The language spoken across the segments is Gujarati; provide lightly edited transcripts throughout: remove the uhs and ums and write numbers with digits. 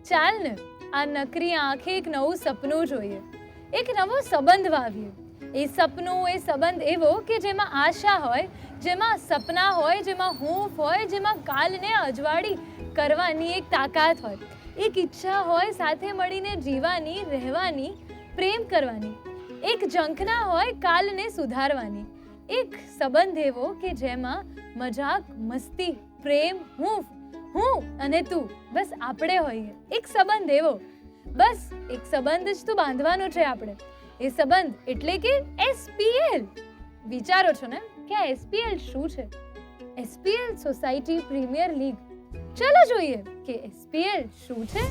ચાલ ને આ નકરી આંખે એક નવું સપનું જોઈએ, એક નવો સંબંધ વાવીએ. એ સંબંધ એવો કે જેમાં આશા હોય, જેમાં સપના હોય, જેમાં હૂંફ હોય, જેમાં કાલને અજવાળી કરવાની એક તાકાત હોય, એક ઈચ્છા હોય સાથે મળીને જીવવાની, રહેવાની, પ્રેમ કરવાની, એક ઝંખના હોય કાલને સુધારવાની. એક સંબંધ એવો કે જેમાં મજાક, મસ્તી, પ્રેમ, હૂંફ, હું અને તું, બસ આપણે હોઈએ. એક સંબંધ એવો, બસ એક સંબંધ જ તો બાંધવાનો છે આપણે. એ સંબંધ એટલે કે SPL. વિચારો છો ને કે આ SPL શું છે? SPL society premier league. ચલો જોઈએ કે SPL શું છે.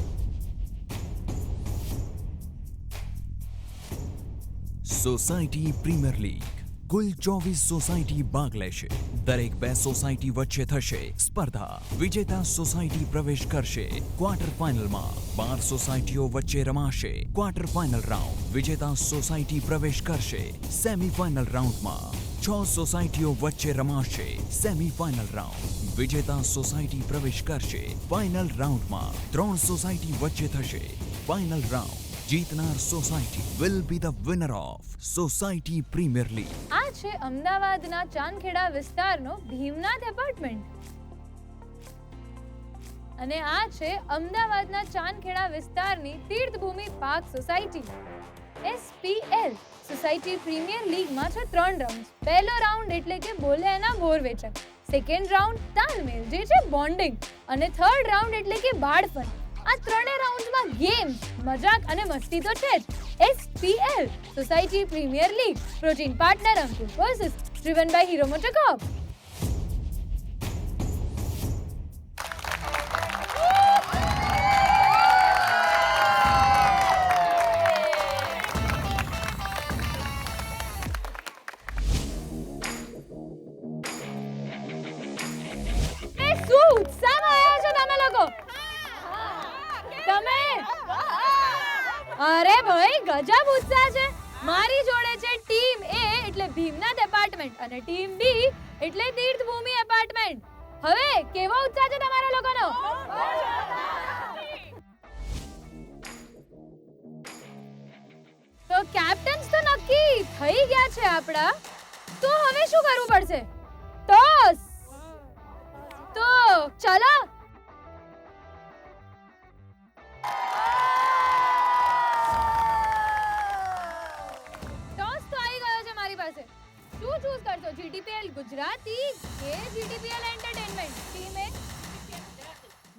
સોસાયટી પ્રીમિયર લીગ કુલ 24 સોસાયટી ભાગ લેશે. દરેક 2 સોસાયટી વચ્ચે થશે સ્પર્ધા. વિજેતા સોસાયટી પ્રવેશ કરશે ક્વાર્ટર ફાઇનલમાં. 12 સોસાયટીઓ વચ્ચે રમાશે ક્વાર્ટર ફાઇનલ રાઉન્ડ. વિજેતા સોસાયટી પ્રવેશ કરશે સેમીફાઇનલ રાઉન્ડમાં. 6 સોસાયટીઓ વચ્ચે રમાશે સેમીફાઇનલ રાઉન્ડ. વિજેતા સોસાયટી પ્રવેશ કરશે ફાઇનલ રાઉન્ડમાં. 3 સોસાયટી વચ્ચે થશે ફાઇનલ રાઉન્ડ. જીતનાર society will be the winner of society premier league. આ છે અમદાવાદના ચાંદખેડા વિસ્તારનો ભીમનાથ એપાર્ટમેન્ટ અને આ છે અમદાવાદના ચાંદખેડા વિસ્તારની Tirthbhumi park society. SPL society premier લીગમાં છે 3 રાઉન્ડ. પહેલો રાઉન્ડ એટલે કે બોલે એના બોર વેચાય. સેકન્ડ રાઉન્ડ તાલમેલ જે છે બોન્ડિંગ અને થર્ડ રાઉન્ડ એટલે કે બાળપણ. આ ત્રણેય રાઉન્ડમાં ગેમ્સ, મજાક અને મસ્તી તો છે જ. SPL society premier league protein partner Ankur versus driven by Hero MotoCorp. શું ઉત્સાહમાં આવ્યા છો તમે લોકો? તમે અરે ભાઈ ગજબ ઉત્સાહ છે. મારી જોડે છે ટીમ A એટલે ભીમનાથ એપાર્ટમેન્ટ અને ટીમ B એટલે તીર્થભૂમિ એપાર્ટમેન્ટ. હવે કેવો ઉત્સાહ છે તમારા લોકોનો? તો કેપ્ટન્સ તો નક્કી થઈ ગયા છે આપણા. તો હવે શું કરવું પડશે? ટોસ. તો ચલો શું ચૂઝ કરશો? GTPL ગુજરાતી કે GTPL એન્ટરટેનમેન્ટ? ટીમ એ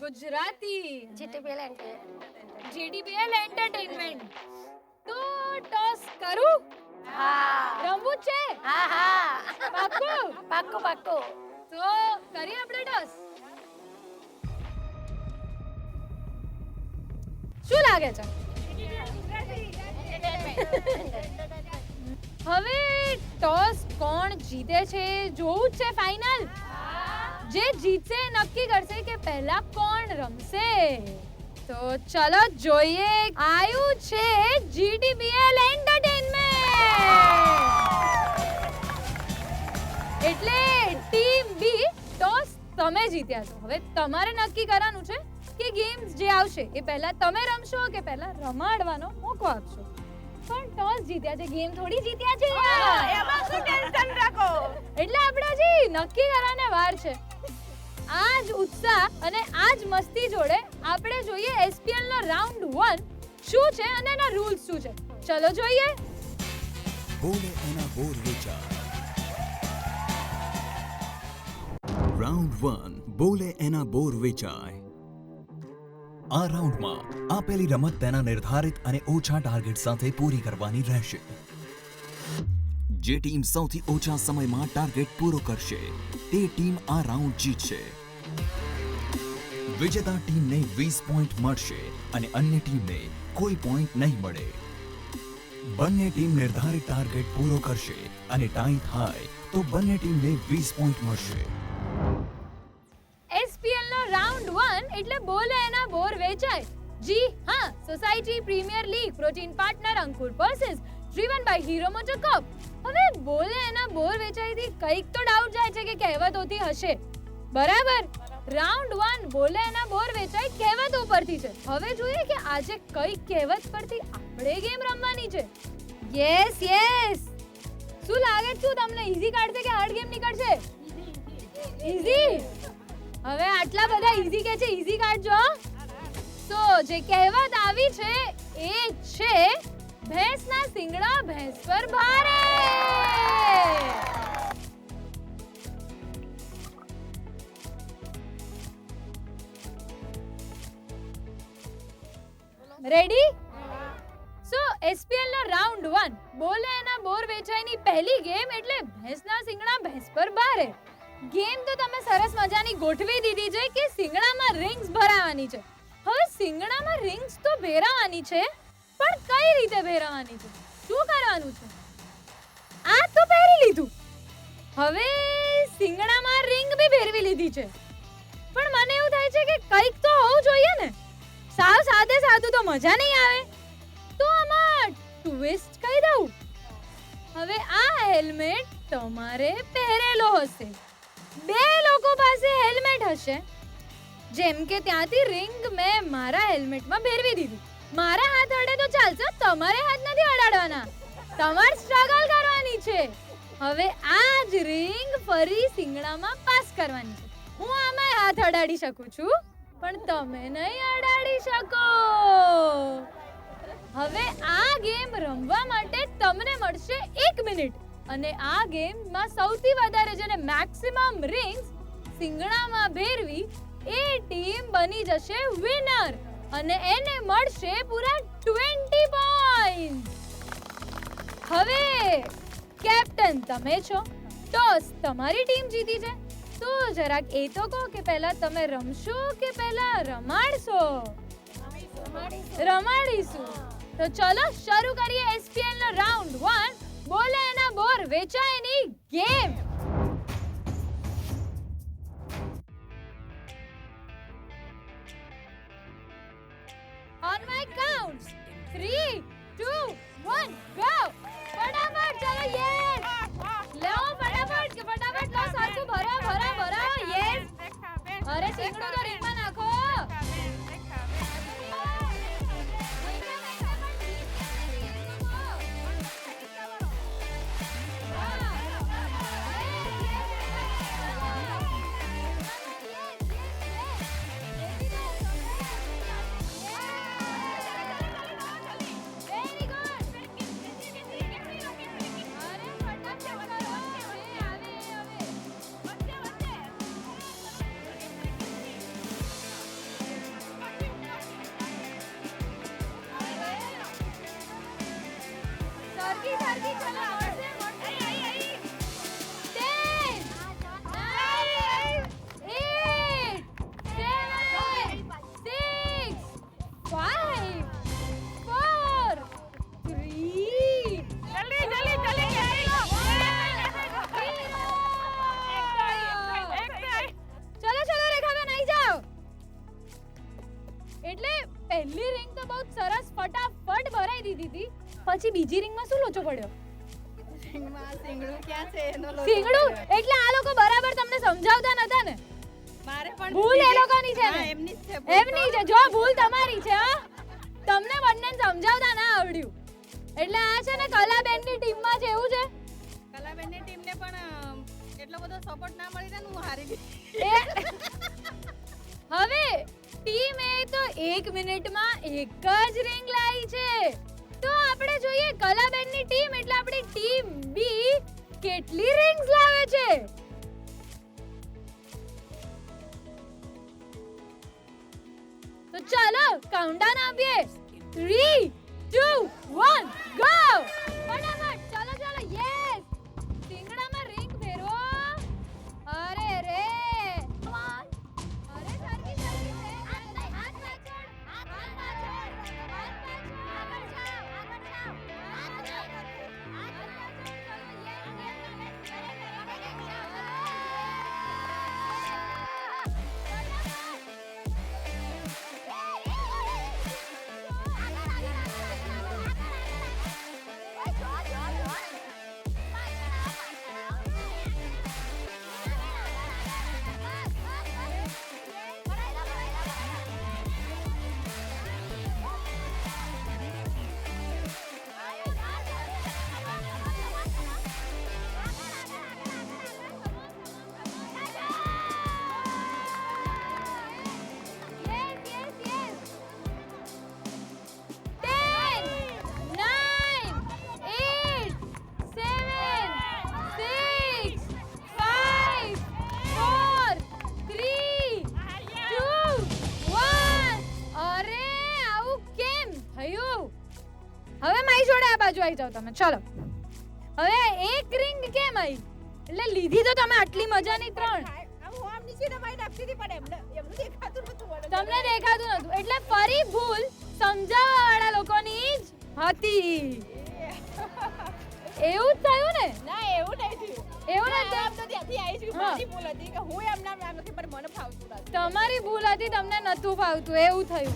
ગુજરાતી, GTPL એન્ટરટેનમેન્ટ. તો ટોસ કરું? હા. રમવું છે? હા હા. પાક્કું? પાક્કું પાક્કું. તો કરીએ આપણે ટોસ. શું લાગે છે? હવે ટોસ કોણ જીતે છે જોવું જ છે ફાઇનલ. જે જીતશે નક્કી કરશે કે પહેલા કોણ રમશે. તો ચલો જોઈએ. આયુ છે GTPL એન્ટરટેનમેન્ટ એટલે ટીમ B ટોસ તમે જીત્યા છો. હવે તમારે નક્કી કરવાનું છે કે ગેમ્સ જે આવશે એ પહેલા તમે રમશો કે પહેલા રમાડવાનો મોકો આપશો. પણ ટોસ જીત્યા છે, ગેમ થોડી જીત્યા છે યાર. એમાં શું ટેન્શન રાખો. એટલે આપણે હજી નક્કી કરવાને વાર છે. આ જ ઉત્સાહ અને આ જ મસ્તી જોડે આપણે જોઈએ SPL નો રાઉન્ડ 1 શું છે અને એના રૂલ્સ શું છે. ચલો જોઈએ. બોલે એના બોર વેચાય. રાઉન્ડ 1 બોલે એના બોર વેચાય. આ રાઉન્ડમાં આપેલી રમત તેના નિર્ધારિત અને ઓછા ટાર્ગેટ સાથે પૂરી કરવાની રહેશે. જે ટીમ સૌથી ઓછા સમયમાં ટાર્ગેટ પૂરો કરશે તે ટીમ આ રાઉન્ડ જીતશે. વિજેતા ટીમને 20 પોઈન્ટ મળશે અને અન્ય ટીમને કોઈ પોઈન્ટ નહીં મળે. બંને ટીમ નિર્ધારિત ટાર્ગેટ પૂરો કરશે અને ટાઈ થાય તો બંને ટીમને 20 પોઈન્ટ મળશે. SPL નો રાઉન્ડ 1 એટલે બોલે એના બોર વેચાય. જી હા, society premier league protein partner Ankur versus driven by Hero MotoCorp. હવે બોલે એના બોર વેચાયથી કંઈક તો ડાઉટ જાય છે કે કહેવતોથી હશે. બરાબર? રાઉન્ડ 1 બોલે એના બોર વેચાય કહેવત ઉપરથી છે. હવે જોઈએ કે આજે કઈ કહેવત પરથી આપણે ગેમ રમવાની છે. Yes yes. શું લાગે છે તમને ઈઝી કાઢશે કે હાર્ડ ગેમ નીકળશે? ઈઝી. હવે આટલા બધા ઈઝી કે છે, ઈઝી કાઢજો. તો જે કહેવત આવી છે એ છે ભેંસના શિંગડા ભેંસ પર ભારે. રેડી? સો એસપીએલ નો રાઉન્ડ 1 બોલે એના બોર વેચાયની પહેલી ગેમ એટલે ભેંસના શિંગડા ભેંસ પર ભારે. ગેમ તો તમે સરસ મજાની ગોઠવી દીધી છે કે શિંગડામાં રિંગ્સ ભરાવાની છે. હવે શિંગડામાં રિંગ્સ તો ભેરાવાની છે, પણ કઈ રીતે ભેરાવાની છે? શું કરવાનું છે? આ તો પહેરી લીધું. હવે શિંગડામાં રિંગ બી ભેરવી લીધી છે, પણ મને એવું થાય છે કે કંઈક તો હોવું જોઈએ ને. સાવ સાદે સાદું તો મજા નહીં આવે, તો આમાં ટ્વિસ્ટ કહી દઉં. હવે આ હેલ્મેટ તમારે પહેરેલો હશે. બે લોકો પાસે હેલ્મેટ હશે. જેમ કે ત્યાંથી રિંગ મેં મારા હેલ્મેટમાં ભેરવી દીધી. મારા હાથ અડે તો ચાલશે, તમારે હાથ નથી અડાડવાના. તમારે સ્ટ્રગલ કરવાની છે. હવે આ જ રિંગ ફરી શિંગડામાં પાસ કરવાની છે. હું આમાં હાથ અડાડી શકું છું, પણ તમે નહીં અડાડી શકો. હવે આ ગેમ રમવા માટે તમને મળશે 1 મિનિટ, અને આ ગેમમાં સૌથી વધારે જેને મેક્સિમમ રિંગ્સ શિંગડામાં ભેરવી એ ટીમ બની જશે વિનર, અને એને મળશે પૂરા 20 પોઈન્ટ. હવે કેપ્ટન તમે છો, ટોસ તમારી ટીમ જીતી છે. તો જરાક એ તો કહો કે પહેલા તમે રમશો કે પહેલા રમાડશો? રમાડીશું. તો ચલો શરૂ કરીએ એસપીએલ નો રાઉન્ડ 1 બોલે એના બોર વેચાયની game. On my counts 3 2 1 go. ફટાફટ ચલો. યસ લો, ફટાફટ કે ફટાફટ લો. સાચું ભરો ભરો ભરો. યસ. અરે શીંગડો તો રીંગમાં નાખો. પહેલી રિંગ તો બહુ સરસ ફટાફટ ભરાઈ દીધી હતી. પછી બીજી રિંગમાં શું લોચો પડ્યો? શિંગડું ક્યાં છે એનો લોચો. શિંગડું એટલે આ લોકો બરાબર તમને સમજાવતા નતા ને. મારે પણ ભૂલ એ લોકોની છે ને. એમની જ છે. એમની છે. જો ભૂલ તમારી છે. હા, તમને બંનેને સમજાવતા ના આવડ્યું. એટલે આ છે ને કલાબેનની ટીમમાં છે એવું છે. કલાબેનની ટીમને પણ એટલો બધો સપોર્ટ ના મળી ને હું હારી ગઈ. હવે ટીમ એ તો 1 મિનિટમાં એક જ રિંગ લાવી છે. તો આપણે જોઈએ કલાબેનની ટીમ એટલે આપણી ટીમ બી કેટલી રિંગ્સ લાવે છે. તો ચાલો કાઉન્ટડાઉન આપીએ. 3 2 1 ગો. ફટાફટ ચાલો ચાલો. યસ. શિંગડામાં રિંગ ફેરવો. અરે રે. અરે સરકી સરકી છે. હાથ પાછળ. હાથ પાછળ. હાથ પાછળ. આગળ જાઓ. આગળ જાઓ. હાથ પાછળ. હાથ પાછળ. ચલો. Yes yes. હવે મારી જોડે આ બાજુ આવી જાઓ તમે. ચલો હવે એક રિંગ કેમ આવી? એટલે લીધી તો તમે આટલી મજાની 3. હું આમ નીચે દબાઈ નાખતી હતી પણ એમનું દેખાતું નતું મને. તમને દેખાતું નતું એટલે ફરી ભૂલ સમજાવવા વાળા લોકોની જ હતી. એવું જ થયું ને? ના એવું નહીં થયું. એવું ના, નથી. આમ તો ત્યાંથી આવી છું હા. મારી ભૂલ હતી કે હું એમના નામ નથી પણ મને ફાવતું નથી. તમારી ભૂલ હતી, તમને નતું ફાવતું, એવું થયું.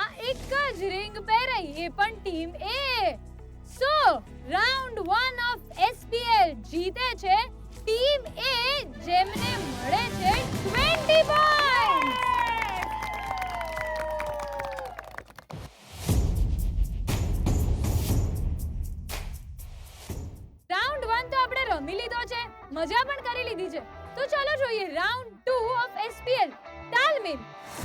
આ એક જ રિંગ પહેરાઈ, એ પણ team A. So round 1 of SPL જીતે છે ટીમ એ, જેમને મળે છે 20 પોઈન્ટ. રાઉન્ડ 1 તો આપણે રમી લીધો છે, મજા પણ કરી લીધી છે. તો ચાલો જોઈએ રાઉન્ડ 2 ઓફ SPL તાલમેલ.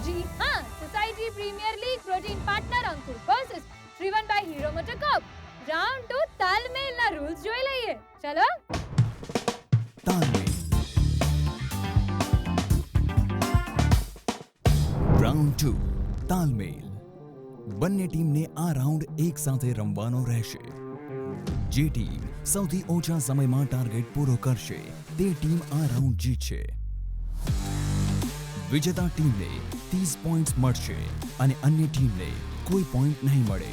જી હા, society premier league protein partner Ankur versus driven by Hero MotoCorp. Round 2 તાલમેલના રૂલ્સ જોઈ લઈએ. ચલો તાલમેલ. રાઉન્ડ 2 તાલમેલ. બંને ટીમને આ રાઉન્ડ એક સાથે રમવાનો રહેશે. જે ટીમ સૌથી ઓછા સમયમાં ટાર્ગેટ પૂરો કરશે તે ટીમ આ રાઉન્ડ જીતશે. વિજેતા ટીમને 30 પોઈન્ટ્સ મળશે અને અન્ય ટીમને કોઈ પોઈન્ટ નહીં મળે.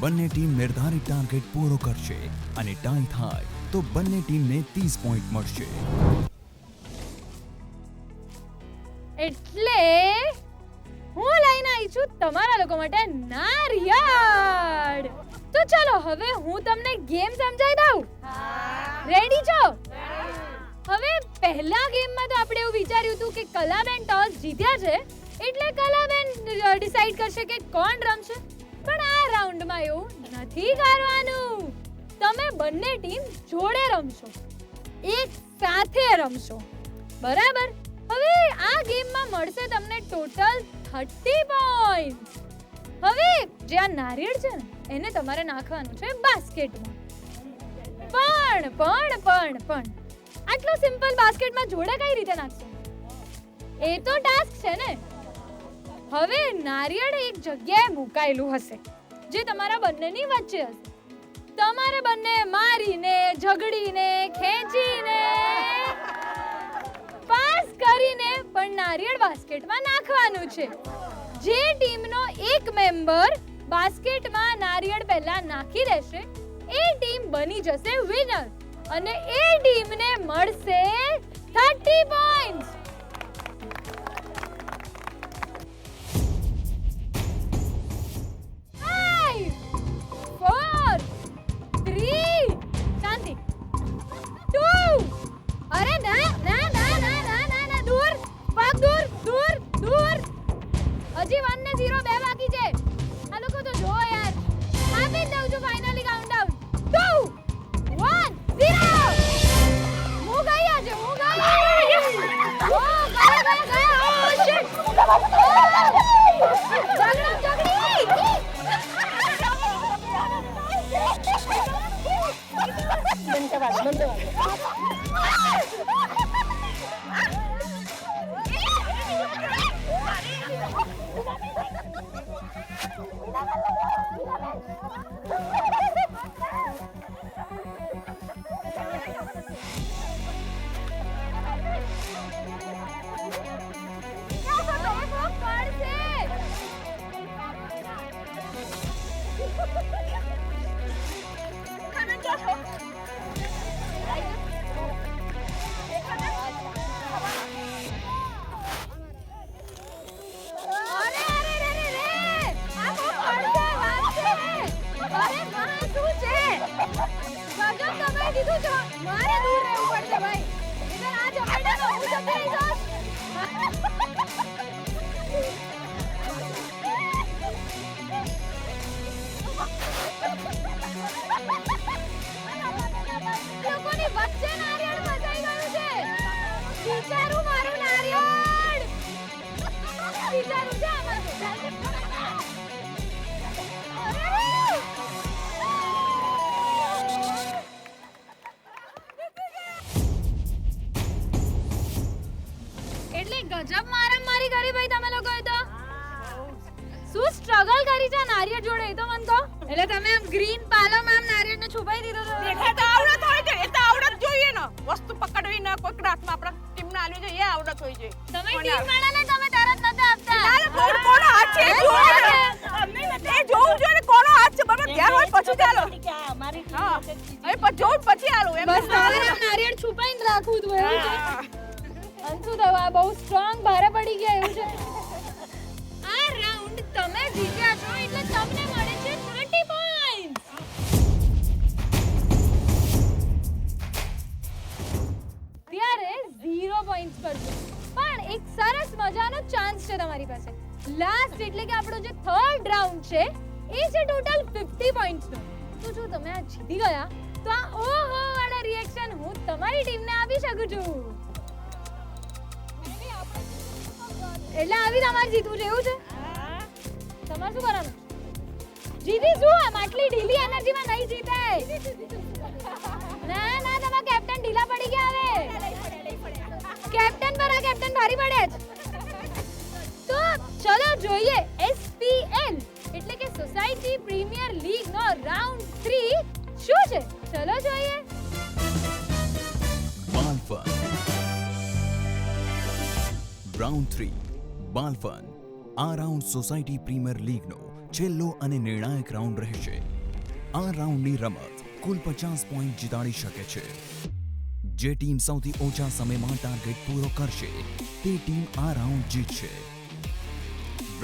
બંને ટીમ નિર્ધારિત ટાર્ગેટ પૂરો કરશે અને ટાઈ થાય તો બંને ટીમને 30 પોઈન્ટ મળશે. એટલે હું લઈને આવી છું તમારા લોકો માટે નારિયેળ. તો ચલો હવે હું તમને ગેમ સમજાવી દઉં. રેડી છો? હવે પહેલા ગેમમાં તો આપણે એવું વિચાર્યું હતું કે કલાબેન ટોસ જીત્યા છે એટલે કલાબેન ડિસાઈડ કરશે કે કોણ રમશે. પણ આ રાઉન્ડમાં એવું નથી કરવાનું. તમે બંને ટીમ જોડે રમશો, એક સાથે રમશો, બરાબર? હવે આ ગેમમાં મળશે તમને ટોટલ 30 પોઈન્ટ. હવે જે આ નારિયેળ છે ને એને તમારે નાખવાનું છે બાસ્કેટમાં. પણ આટલો સિમ્પલ બાસ્કેટમાં જોડે કઈ રીતે નાખશો? એ તો ટાસ્ક છે ને. હવે નારિયેળ એક જગ્યાએ મુકાયેલું હશે જે તમારા બંનેની વચ્ચે હશે. તમારે બંને મારીને, ઝઘડીને, ખેંચીને, પાસ કરીને પણ નારિયેળ બાસ્કેટમાં નાખવાનું છે. જે ટીમનો એક મેમ્બર બાસ્કેટમાં નારિયેળ પહેલા નાખી દેશે એ ટીમ બની જશે વિનર અને એ ટીમને મળશે 30 પોઈન્ટ્સ. 5 4 3 શાંતિ 2 અરે ના ના ના ના ના ના ના દૂર પગ દૂર દૂર દૂર. હજી 1 ને 0 બે બાકી છે. આ લોકો તો જો યાર. આપી દઉં છું ફાઇનલી કાઉન્ટડાઉન 2 1 0. હું ગઈ આજે હું ગઈ. ઓ ગયા ઓ શિટ. ઝઘડી મારે દૂર રહેવું પડશે ભાઈ. ઇધર આ ઝઘડા તો હું જતી રહી જાઉં. લોકોની વચ્ચે નારિયેળ ફસાઈ ગયું છે. વિચારું મારું નારિયેળ. વિચારું છે આમાં તો. એટલે ગજબ સ્ટ્રગલ કરી છે નારિયેળ જોડે એ તો મને કહો. એટલે તમે આમ ગ્રીન પાલોમાં આમ નારિયેળને છુપાઈ દીધો તો દેખાય તો આવડત હોય છે, એ તો આવડત જોઈએ ને. વસ્તુ પકડવી ને કોઈ ક્રાફ્ટમાં આપણા ટીમને આલ્યું છે, એ આવડત હોય છે. તમે ટીમ વાળાને તમે તરત નતા આપતા. તારે કોનો હાથ છે એ જોવું ને. એ જોવું જોઈએ ને કોનો હાથ છે. બરાબર ધ્યાન હોય પછી ચાલો. હા હવે પછી જોઉં પછી આલું એમ. બસ તમારે આમ નારિયેળ છુપાઈને રાખવું હતું એવું છે. અંશુ દવા બહુ સ્ટ્રોંગ ભારે પડી ગયા એવું છે. આ રાઉન્ડ તમે જીત્યા છો એટલે તમને મળે છે 30 પોઈન્ટ. ત્યારે 0 પોઈન્ટ્સ પર છે. પણ એક સરસ મજાનો ચાન્સ છે તમારી પાસે. લાસ્ટ એટલે કે આપણો જે થર્ડ રાઉન્ડ છે એ છે ટોટલ 50 પોઈન્ટ્સનો. તો જો તમે આ જીતી ગયા તો આ ઓહો વાળા રિએક્શન હું તમારી ટીમને આપી શકું છું. એટલે આવી તમારે જીતવું છે એવું છે? તમારે શું કરવાનું? જીતી શું આમ આટલી ઢીલી એનર્જીમાં નહીં જીતાય. ના ના તમારા કેપ્ટન ઢીલા પડી ગયા હવે. કેપ્ટન પર આ કેપ્ટન ભારી પડે જ. તો ચલો જોઈએ SPL એટલે કે સોસાયટી પ્રીમિયર લીગ નો રાઉન્ડ 3 શું છે. ચલો જોઈએ. બાલફન રાઉન્ડ 3 બાલફન. આ રાઉન્ડ સોસાયટી પ્રીમિયર લીગનો છેલ્લો અને નિર્ણાયક રાઉન્ડ રહેશે. આ રાઉન્ડની રમત કુલ 50 પોઈન્ટ જીતાડી શકે છે. જે ટીમ સૌથી ઓછા સમયમાં ટાર્ગેટ પૂરો કરશે તે ટીમ આ રાઉન્ડ જીતશે.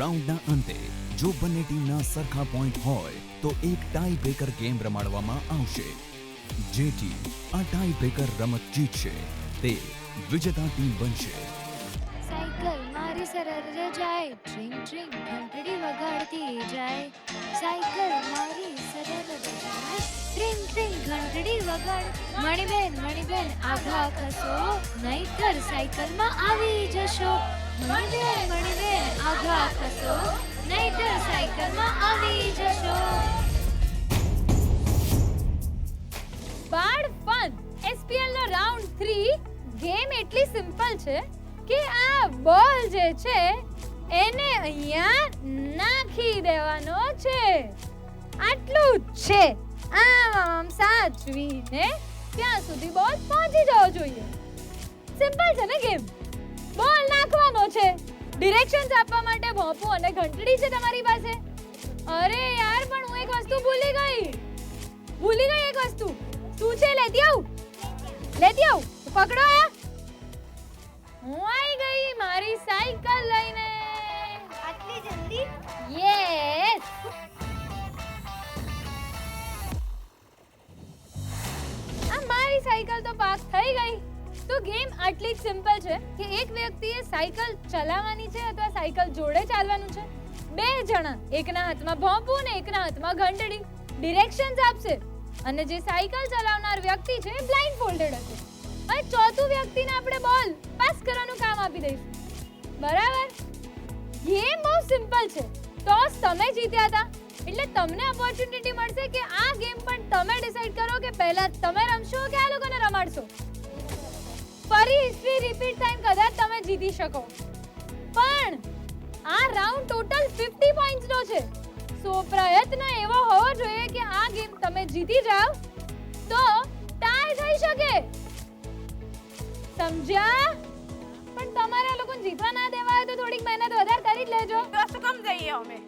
રાઉન્ડના અંતે જો બંને ટીમના સરખા પોઈન્ટ હોય તો એક ટાઈ બ્રેકર ગેમ રમાડવામાં આવશે. જે ટીમ આ ટાઈ બ્રેકર રમત જીતશે તે વિજેતા ટીમ બનશે. સાયકલ મારી સરળ જાય ટ્રિંગ ટ્રિંગ ઘંટડી વગાડતી જાય. સાયકલ મારી સરળ જાય ટ્રિંગ ટ્રિંગ ઘંટડી વગાડ. મણીબેન આઘા ખસો નહીતર સાયકલમાં આવી જશો. મણીબેન આઘા ખસો નહીતર સાયકલમાં આવી જશો. બાળ ફન SPL નો રાઉન્ડ 3 ગેમ એટલી સિમ્પલ છે કે આ બોલ જે છે એને અહીંયા નાખી દેવાનો છે. આટલું જ છે. આમ સાચવીને ત્યાં સુધી બોલ પહોંચી જવો જોઈએ. સિમ્પલ છે ને ગેમ. બોલ નાખવાનો છે. ડિરેક્શન્સ આપવા માટે ભોંપું અને ઘંટડી છે તમારી પાસે. અરે યાર પણ હું એક વસ્તુ ભૂલી ગઈ એક વસ્તુ. શું છે? લેતી આવું. પકડો આ. હું આવી ગઈ મારી સાયકલ લઈને. આટલી જલ્દી? યસ. આ મારી સાયકલ તો પાસ થઈ ગઈ. તો ગેમ આટલી જ સિમ્પલ છે કે એક વ્યક્તિએ સાયકલ ચલાવવાની છે અથવા સાયકલ જોડે ચાલવાનું છે. બે જણા એકના હાથમાં ભોંપું ને એકના હાથમાં ઘંટડી ડિરેક્શન્સ આપશે અને જે સાયકલ ચલાવનાર વ્યક્તિ છે એ બ્લાઇન્ડ ફોલ્ડેડ હશે અને ચોથું વ્યક્તિને આપણે બોલ પાસ કરવાનું કામ આપી દઈશું. બરાબર? ગેમ બહુ સિમ્પલ છે. ટોસ તમે જીત્યા હતા એટલે તમને ઓપોર્ચ્યુનિટી મળશે કે આ ગેમ પણ તમે ડિસાઈડ કરો કે પહેલા તમે રમશો કે આ લોકોને રમાડશો. ફરી હિસ્ટ્રી રિપીટ થાય કદાચ તમે જીતી શકો. પણ આ રાઉન્ડ ટોટલ 50 પોઈન્ટ્સ નો છે. સો પ્રયત્ન એવો હોવો જોઈએ કે આ ગેમ તમે જીતી જાવ તો ટાઈ થઈ શકે. સમજ્યા? પણ તમારે આ લોકોને જીતવા ના દેવા હોય તો થોડીક મહેનત વધારે કરી જ લેજો. તો શું કામ જઈએ અમે?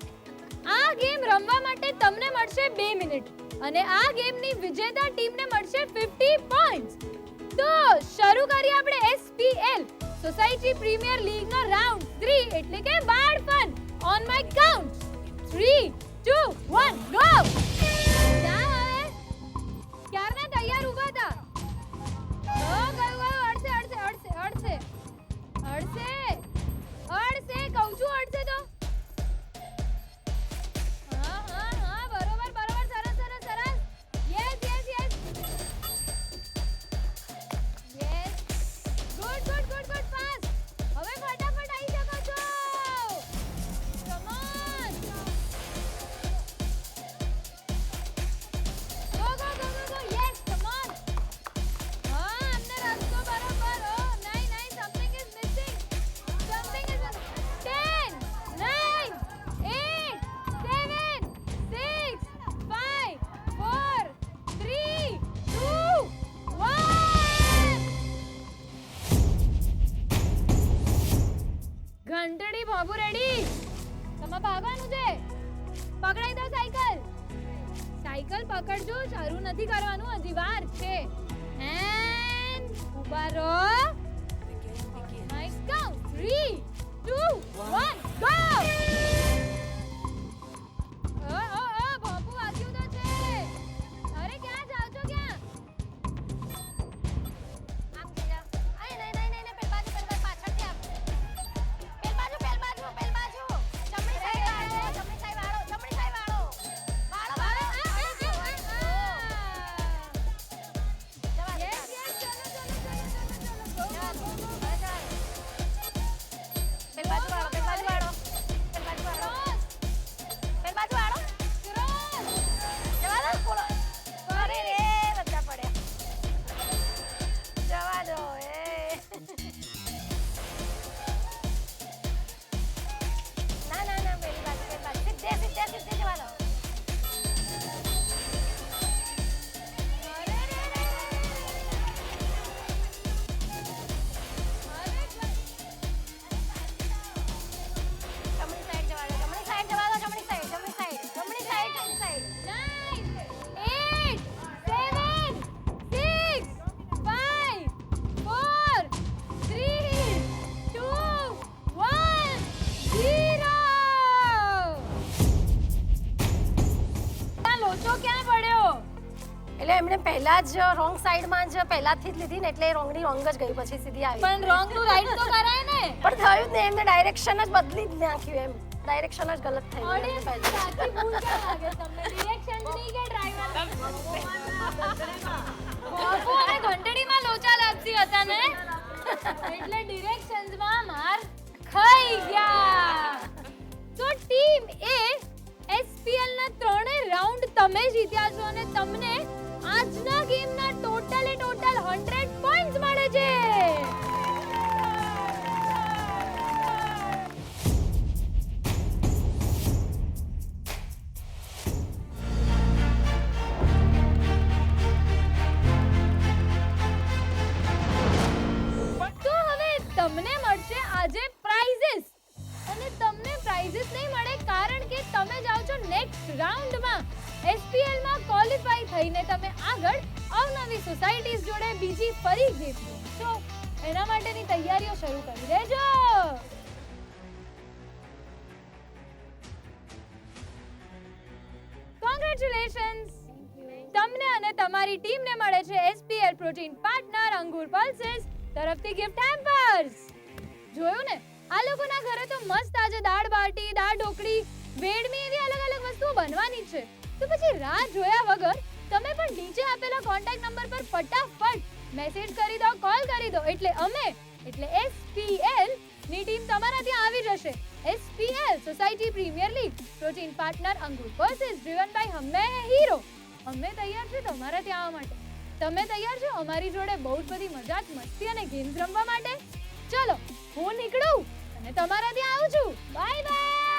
આ ગેમ રમવા માટે તમને મળશે 2 મિનિટ અને આ ગેમની વિજેતા ટીમને મળશે 50 પોઈન્ટ્સ. તો શરૂ કરીએ આપણે SPL સોસાયટી પ્રીમિયર લીગ નો રાઉન્ડ 3 એટલે કે બાળ fun. On my count 3 2 1 go. જાઓ હવે. ક્યારના તૈયાર ઊભા હતા. ગયું અડસે કહું છું અડસે તો. હા બરોબર સરસ. Yes good fast. હવે ફટાફટ આવી શકો છો. Come on. આમાં ભાગવાનું છે. પકડાઈ દો સાયકલ. સાયકલ પકડજો, શરૂ નથી કરવાનું, હજી વાર છે. એન્ડ ઊભા રહો. Nice count. 3 2 1 ગો. બાપુ વાગ્યું તો છે. અરે ક્યાં જાવ છો, ક્યાં? આમ જઈ જાઓ. અરે નહીં પેલ બાજુ પાછળથી આપ. પેલ બાજુ જમણી સાઈડ વાળો. Yes, yes, ચલો. Go, go, go, go. પેલ બાજુ વાળો. જવા દો બોલો. અરે રે બધા પડ્યા. જવા દો ના પેલી બાજુ સીધે જવા દો. જમણી સાઈડ. 9 8 7 6 5 4 3 2 1 0. ક્યાં પડ્યો? એટલે એમણે પહેલા જ રોંગ સાઈડમાં જ પહેલાથી જ લીધી ને એટલે રોંગની રોંગ જ ગઈ પછી સીધી આવી પણ રોંગ નું રાઈટ તો કરાય ને. પણ થયું જ ને એમને ડાયરેક્શન જ બદલી જ નાખ્યું એમ ડાયરેક્શન જ ગલત થઈ ગયું ઓડિયન્સ એમને પહેલા. સાચી ભૂલ ક્યાં લાગે તમને? ડિરેક્શન નહીં કે ડ્રાઈવર? બાપુ અને ઘંટડીમાં લોચા લાપસી હતા ને એટલે ડિરેક્શન્સમાં માર ખાઈ ગયા. તો ટીમ એ એસપીએલ ના ત્રણેય રાઉન્ડ તમે જીત્યા છો અને તમને આજના ગેમના ટોટલ 100 પોઈન્ટ્સ મળે છે. તો હવે તમને મળશે આજે પ્રાઇઝીસ અને તમને પ્રાઇઝીસ નહીં મળે કારણ કે તમે જાઓ છો નેક્સ્ટ રાઉન્ડમાં. એસપીએલ માં ક્વોલિફાઈ થઈને તમે આગળ અવનવી સોસાયટીઝ જોડે બીજી ફરી ગેમ રમશો. એના માટેની તૈયારીઓ શરૂ કરી દેજો. કોંગ્રેચ્યુલેશન્સ. તમને અને તમારી ટીમને મળે છે SPL protein partner Angur pulses તરફથી ગિફ્ટ હેમ્પર્સ. જોયું ને, આ લોકોના ઘરે તો મસ્ત આજે દાળ બાટી, દાળ ઢોકળી, વેડમી એવી અલગ અલગ વસ્તુઓ બનવાની છે. તો પછી રાહ જોયા વગર તમે પણ નીચે આપેલા કોન્ટેક્ટ નંબર પર ફટાફટ મેસેજ કરી દો, કોલ કરી દો એટલે અમે એટલે એસપીએલ ની ટીમ તમારા ત્યાં આવી જશે. SPL society premier league protein partner Angur pulses driven by હમે હીરો. અમે તૈયાર છે તમારા ત્યાં આવવા માટે. તમે તૈયાર છો અમારી જોડે બહુ જ બધી મજાક મસ્તી અને ગેમ્સ રમવા માટે? ચલો હું નીકળું અને તમારા ત્યાં આવું છું. Bye bye.